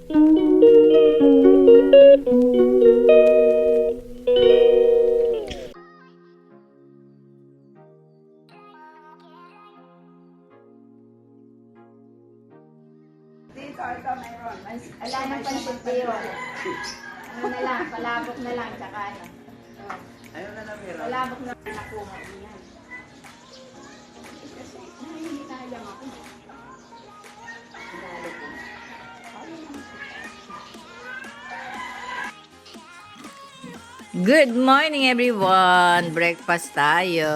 Wala nang pansit yun. Ano na lang, palabok na lang, tsaka ano. Ayaw na lang meron. Palabok na lang nakunga. Yan. Kasi nahihinayang ako. Lalo ko. Good morning everyone! Breakfast tayo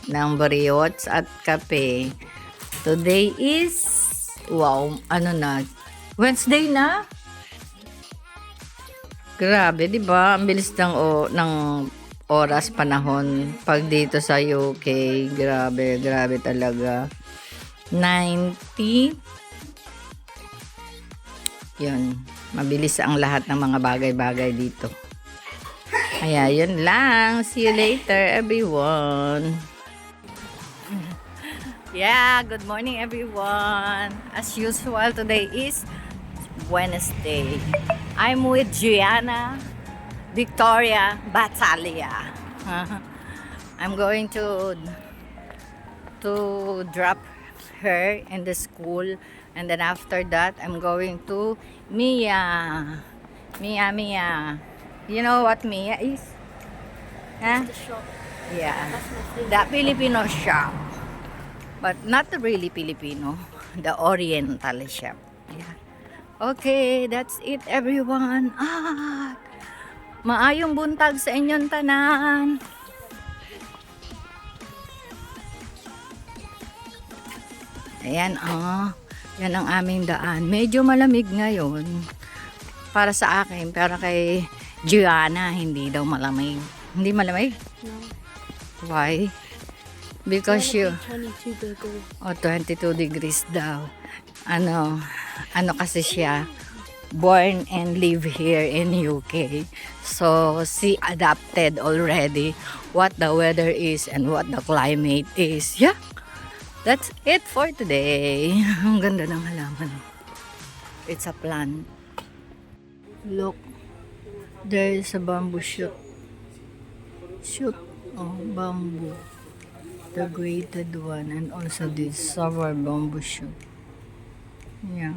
ng brioche at kape. Today is, wow, ano na, Wednesday na? Grabe, di ba? Ang bilis ng oras, panahon pag dito sa UK. Grabe, grabe talaga. 90. Yun, mabilis ang lahat ng mga bagay-bagay dito. Kaya yun lang. See you later, everyone. Yeah, good morning, everyone. As usual, today is Wednesday. I'm with Gianna Victoria Batalia. I'm going to drop her in the school, and then after that, I'm going to Mia. You know what Mia is? Huh? The shop. Yeah, That's my favorite. the Filipino shop, but not really Filipino, the Oriental shop. Yeah. Okay, that's it, everyone. Maayong buntag sa inyong tanan. Ayan, yan ang aming daan. Medyo malamig ngayon para sa akin, pero kay Gianna hindi daw malamig. Hindi malamig? No. Why? Because you 22 degrees. 22 degrees daw. Ano kasi siya, born and live here in UK. So, she adapted already what the weather is and what the climate is. Yeah. That's it for today. Ang ganda ng halaman. It's a plant. Look. There is a bamboo shoot. Shoot. Oh, bamboo. The grated one, and also this sour bamboo shoot. Yeah.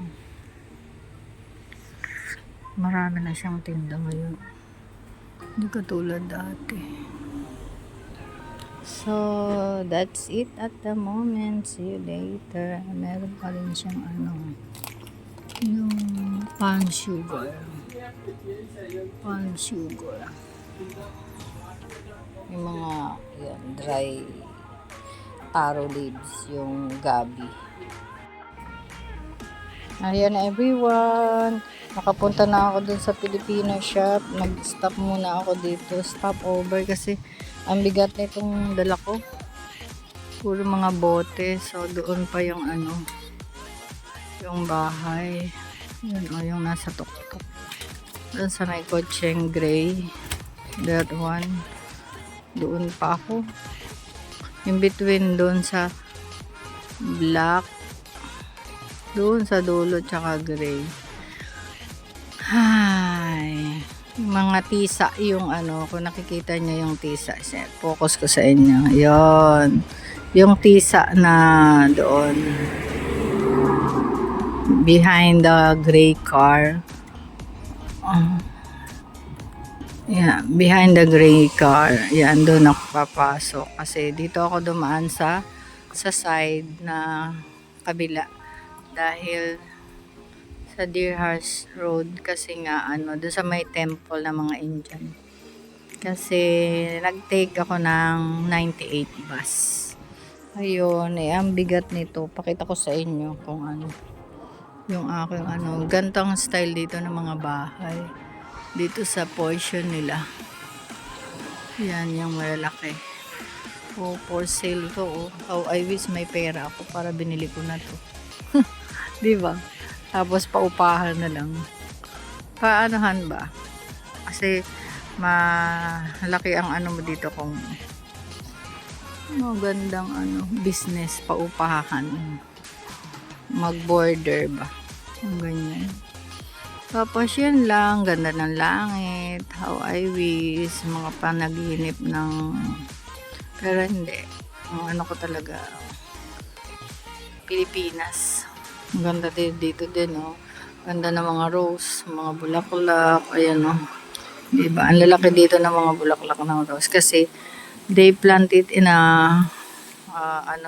Marami na siyang tinda ngayon. Hindi katulad dati. So, that's it at the moment. See you later. Meron pa rin siyang yung pan sugar. Pan sugar. Yung mga yan, dry taro leaves, yung gabi. Ayan everyone. Nakapunta na ako dun sa Filipino shop. Nag-stop muna ako dito. Stop over kasi ang bigat nitong dala ko. Puro mga bote. So doon pa yung yung bahay. Yun yung nasa tuktok. Doon sa may kotseng gray. That one. Doon pa ako. In between doon sa black. Doon sa dulo tsaka gray. Hi. Mga tisa yung kung nakikita nyo yung tisa. Focus ko sa inyo. Yon. Yung tisa na doon. Behind the gray car. Yeah, behind the gray car. Yan, doon ako papasok. Kasi dito ako dumaan sa side na kabila. Dahil sa Deerhurst Road. Kasi nga, doon sa may temple ng mga Indian. Kasi, nag-take ako ng 98 bus. Ayun, ang bigat nito. Pakita ko sa inyo kung yung aking gantong style dito ng mga bahay. Dito sa portion nila. Yan yung malalaki. For sale to. Oh, I wish may pera ako para binili ko na to. Diba? Tapos paupahan na lang. Paanohan ba? Kasi malaki ang mo dito kung magandang business, paupahan. Mag-border ba? Ang ganyan. Tapos yun lang, ganda ng langit, how I wish, mga panaginip ng, pero hindi, ang ano ko talaga, Pilipinas. Ang ganda din dito din, oh. Ganda ng mga rose, mga bulaklak, ayan, oh. Diba? Ang lalaki dito ng mga bulaklak ng rose kasi they plant it in a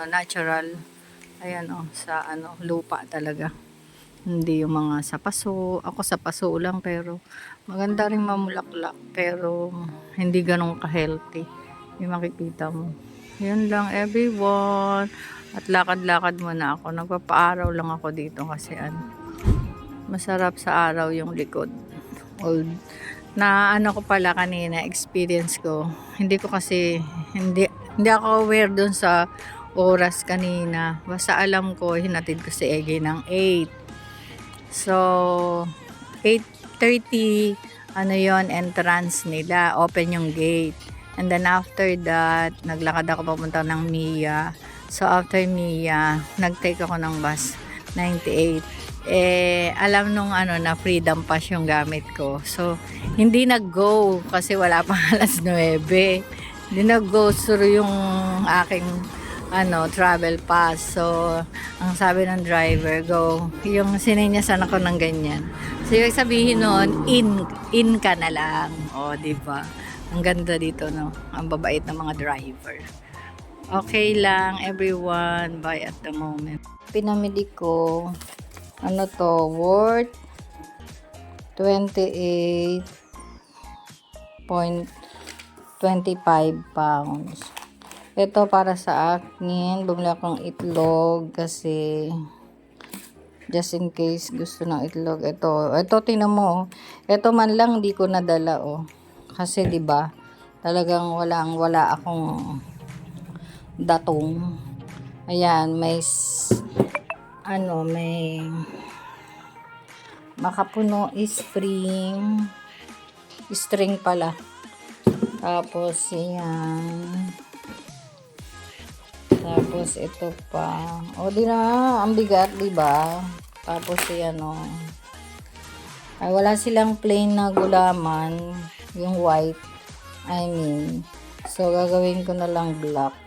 natural, ayan, oh, sa lupa talaga. Hindi yung mga sa paso. Ako sa paso lang pero maganda rin mamulaklak pero hindi ganun ka-healthy. Yung makikita mo. Yun lang everyone. At lakad-lakad muna ako. Nagpapaaraw lang ako dito kasi masarap sa araw yung likod. Old. Na ko pala kanina, experience ko. Hindi ko kasi, hindi ako aware dun sa oras kanina. Basta alam ko, hinatid ko si Ege ng 8. So, 8:30, yon entrance nila, open yung gate. And then after that, naglakad ako papunta ng Mia. So, after Mia, nag-take ako ng bus, 98. Alam nung na Freedom Pass yung gamit ko. So, hindi nag-go kasi wala pang alas 9. Hindi nag-go through yung aking travel pass. So, ang sabi ng driver, go. Yung sininyasan ako ng ganyan. So, yung sabihin nun, in ka na lang. O, diba? Ang ganda dito, no? Ang babait ng mga driver. Okay lang, everyone. Bye at the moment. Pinamili ko, worth 28.25 pounds. Ito para sa akin, bumili akong itlog kasi just in case gusto ng itlog. Ito tingnan mo. Ito man lang hindi ko nadala, oh. Kasi 'di ba? Talagang wala akong datong. Ayan, may makapuno string pala. Tapos yan. Tapos ito pa. O di na, ang bigat, di ba? Tapos yan, ay wala silang plain na gulaman, yung white. So gagawin ko na lang black.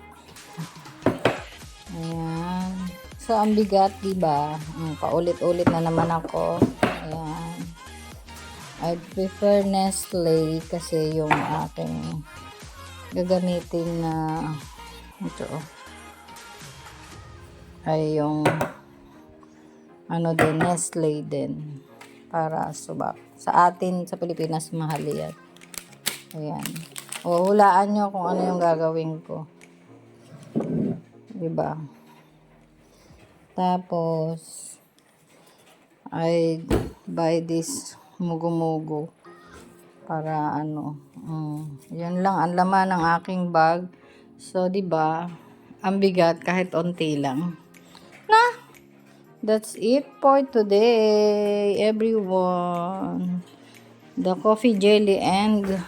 Ayan. So ang bigat, di ba? Paulit-ulit na naman ako. Ayan. I prefer Nestle kasi yung aking gagamitin na ito ay yung din, Nestle din para subak. Sa atin sa Pilipinas mahal yan. Ayan. Hulaan nyo kung ano yung gagawin ko. Diba? Tapos I buy this mugo-mugo para yun lang ang laman ng aking bag. So diba, ang bigat kahit onti lang. That's it for today, everyone. The coffee jelly and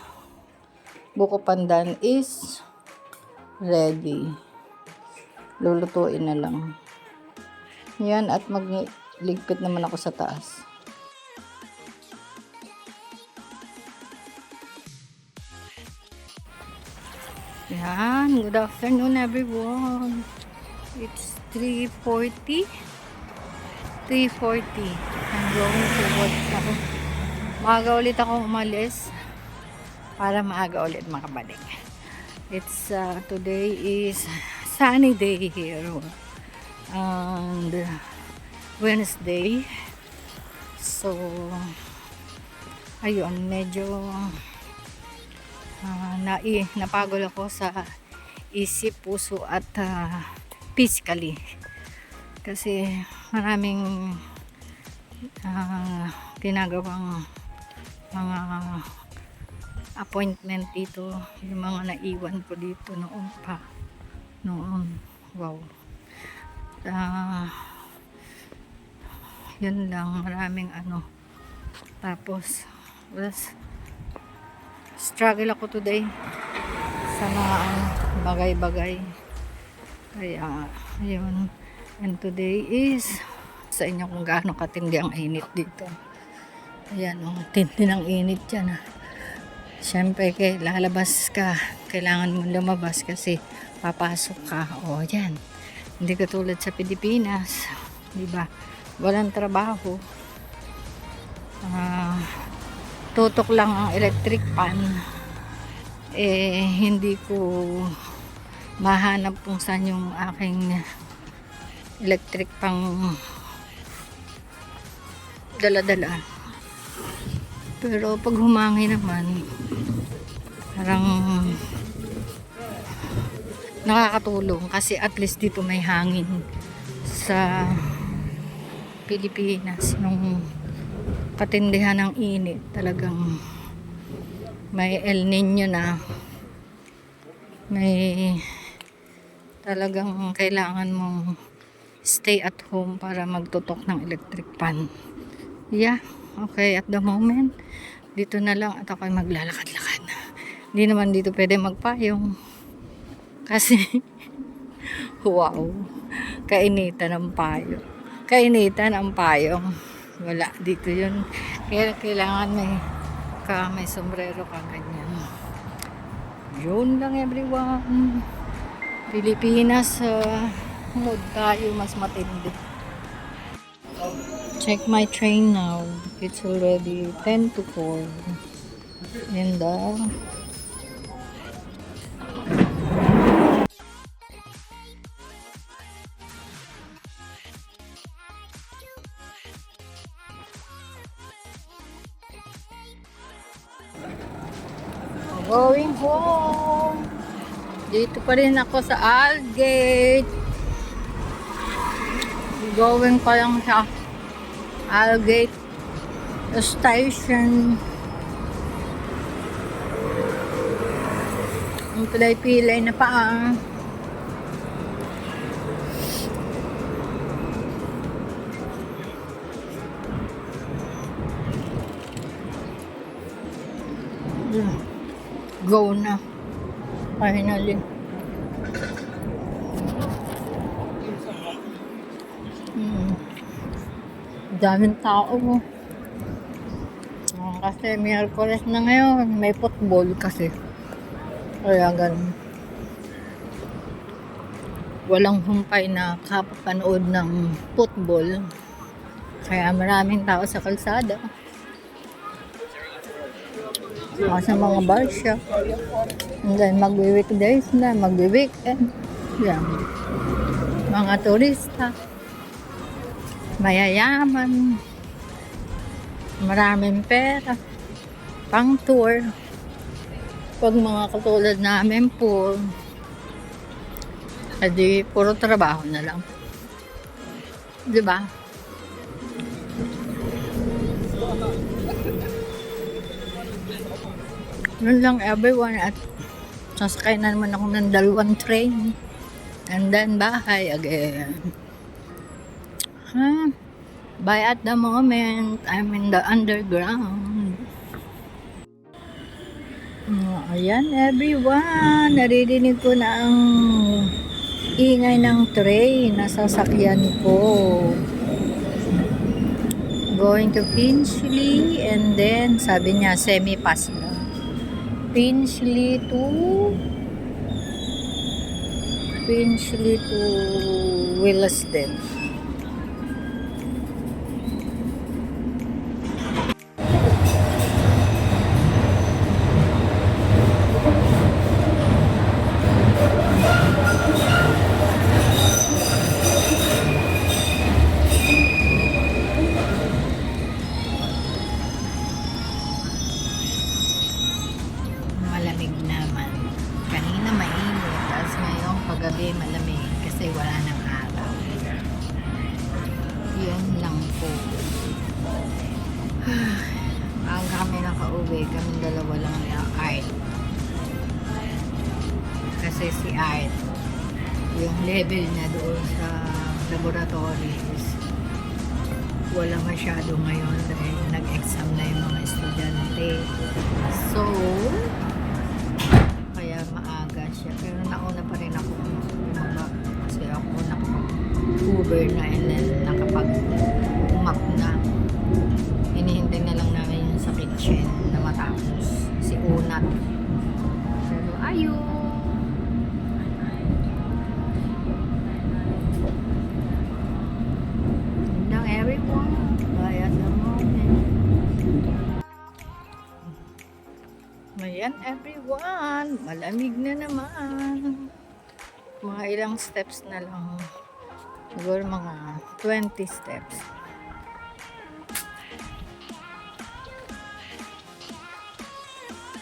buko pandan is ready. Lulutuin na lang. Yan, at magligpit naman ako sa taas. Yan, good afternoon everyone. It's 3:40. I'm going to work ako. Maaga ulit ako umalis para maaga ulit makabalik. It's today is sunny day here and Wednesday. So ayun, medyo napagod ako sa isip, puso at physically. Kasi maraming ginagawang mga appointment dito, yung mga naiwan ko dito noon. Wow. Yun lang, maraming tapos struggle ako today sa mga bagay-bagay, kaya yun. And today is sa inyo kung gaano katindi ang init dito. Ayan, oh, tindi ng init dyan. Siyempre, lalabas ka. Kailangan mong lumabas kasi papasok ka. O, yan. Hindi katulad sa Pilipinas. Diba? Walang trabaho. Tutok lang ang electric pan. Hindi ko mahanap kung saan yung aking electric pang dala-dala. Pero pag humangin naman, parang nakakatulong kasi at least dito may hangin. Sa Pilipinas, nung katindihan ng init, talagang may El Nino na, may talagang kailangan mong stay at home para magtutok ng electric pan. Yeah, okay, at the moment dito na lang at ako'y maglalakad-lakad. Hindi naman dito pwede magpayong kasi wow, kainitan ng payo. Kainitan ang payong. Wala dito yun. Kaya kailangan may sombrero ka ganyan. Yun lang everyone. Pilipinas, mood tayo mas matindi. Check my train now. It's already 10 to 4. And going home. Dito pa rin ako sa Algate. Going pa lang sa Algate Station. Ang pilay-pilay na paa. Go na. Finally. Daming tao. Kasi Miyerkules na ngayon. May football kasi. Kaya ganun. Walang humpay na kapapanood ng football. Kaya maraming tao sa kalsada. Sa mga bar shop. And then magwi-weekdays na, magwi-weekend. Yan. Mga turista. Mayayaman. Maraming pera. Pang tour. Pag mga katulad namin po, edi puro trabaho na lang. Diba? Yun lang everyone, at sasakay na naman ako ng 2 train and then bahay again. By at the moment I'm in the underground. Ayan everyone, naririnig ko na ang ingay ng train na sasakyan ko. Going to Finchley and then sabi niya semi-pass na. Finchley to Willesden. Malamig naman. Kanina mainit, tapos ngayong paggabi malamig kasi wala nang araw. Yan lang po. Maaga kami nakauwi, kami dalawa lang ni Art. Kasi si Art, yung level niya doon sa laboratory is wala masyado ngayon dahil nag-exam na yung mga estudyante. So, kaya maaga siya. Pero nauna pa rin ako bumaba kasi ako nakapag-Uber na and then nakapag-map na. Hinihintay na lang na tayo. Now everyone, buy at the moment. Ayan everyone, malamig na naman. Mga ilang steps na lang. Siguro mga 20 steps.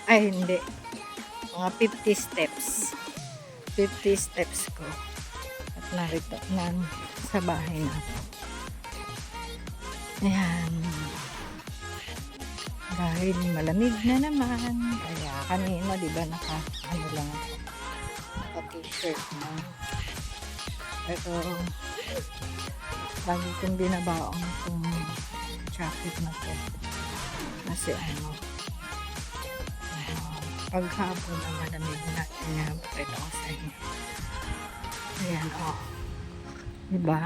Ay, hindi. Mga 50 steps. 50 steps ko. At narito na sa bahay na ako. Ayan. Dahil malamig na naman. Kaya kanina, di ba, ano lang ako. Naka-t-shirt na. Pero, lagi kong binabaon itong jacket na to. Kasi paghapon na malamig na pinapakita ko sa inyo. Ayan, diba?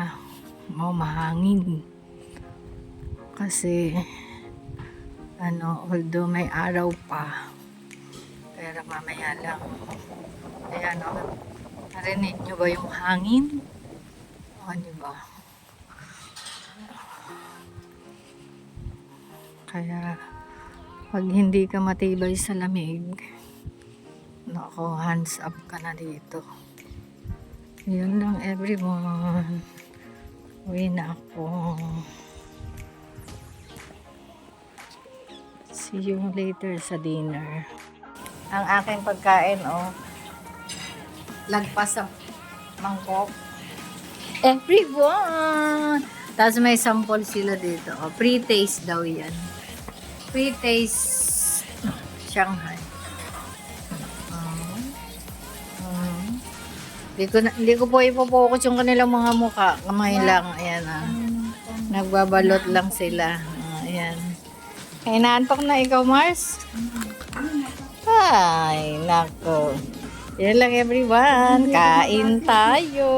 Mahangin. Kasi, although may araw pa, pero mamaya lang. Ayan, narinig nyo ba yung hangin? Diba? Kaya, pag hindi ka matibay sa lamig, nako, hands up ka na dito. Yun lang everyone. Uwi na ako. See you later sa dinner. Ang aking pagkain, lagpas sa mangkok. Everyone! Tapos may sample sila dito. Pre-taste daw yan. Pre-taste Shanghai. Hindi ko po ipopokus yung kanilang mga mukha. Kamay lang. Ayan Nagbabalot lang sila. Ayan. Ay, naantok na ikaw, Mars? Ay, nako. Yan lang everyone. Kain tayo.